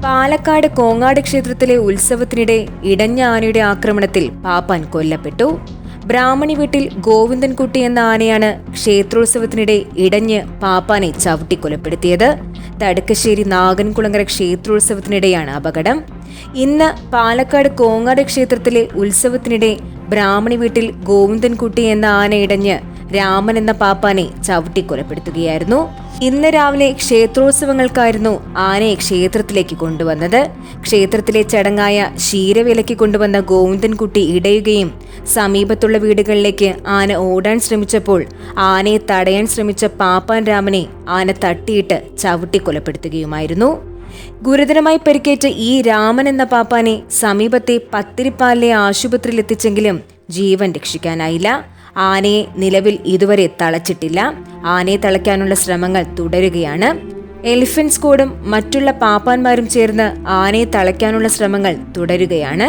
പാലക്കാട് കോങ്ങാട് ക്ഷേത്രത്തിലെ ഉത്സവത്തിനിടെ ഇടഞ്ഞ ആനയുടെ ആക്രമണത്തിൽ പാപ്പാൻ കൊല്ലപ്പെട്ടു. ബ്രാഹ്മണി വീട്ടിൽ ഗോവിന്ദൻകുട്ടി എന്ന ആനയാണ് ക്ഷേത്രോത്സവത്തിനിടെ ഇടഞ്ഞ് പാപ്പാനെ ചവിട്ടിക്കൊലപ്പെടുത്തിയത്. തടുക്കശ്ശേരി നാഗൻകുളങ്ങര ക്ഷേത്രോത്സവത്തിനിടെയാണ് അപകടം. ഇന്ന് പാലക്കാട് കോങ്ങാട് ക്ഷേത്രത്തിലെ ഉത്സവത്തിനിടെ ബ്രാഹ്മണി വീട്ടിൽ ഗോവിന്ദൻകുട്ടി എന്ന ആന ഇടഞ്ഞ് രാമൻ എന്ന പാപ്പാനെ ചവിട്ടിക്കൊലപ്പെടുത്തുകയായിരുന്നു. ഇന്ന് രാവിലെ ക്ഷേത്രോത്സവങ്ങൾക്കായിരുന്നു ആനയെ ക്ഷേത്രത്തിലേക്ക് കൊണ്ടുവന്നത്. ക്ഷേത്രത്തിലെ ചടങ്ങായ ക്ഷീരവേലയ്ക്ക് കൊണ്ടുവന്ന ഗോവിന്ദൻകുട്ടി ഇടയുകയും സമീപത്തുള്ള വീടുകളിലേക്ക് ആന ഓടാൻ ശ്രമിച്ചപ്പോൾ ആനയെ തടയാൻ ശ്രമിച്ച പാപ്പാൻ രാമനെ ആന തട്ടിയിട്ട് ചവിട്ടിക്കൊലപ്പെടുത്തുകയുമായിരുന്നു. ഗുരുതരമായി പരിക്കേറ്റ ഈ രാമൻ എന്ന പാപ്പാനെ സമീപത്തെ പത്തിരിപ്പാലിലെ ആശുപത്രിയിൽ എത്തിച്ചെങ്കിലും ജീവൻ രക്ഷിക്കാനായില്ല. ആനയെ നിലവിൽ ഇതുവരെ തളച്ചിട്ടില്ല. ആനയെ തളയ്ക്കാനുള്ള ശ്രമങ്ങൾ തുടരുകയാണ്. എലിഫന്റ് സ്ക്വാഡും മറ്റുള്ള പാപ്പാന്മാരും ചേർന്ന് ആനയെ തളയ്ക്കാനുള്ള ശ്രമങ്ങൾ തുടരുകയാണ്.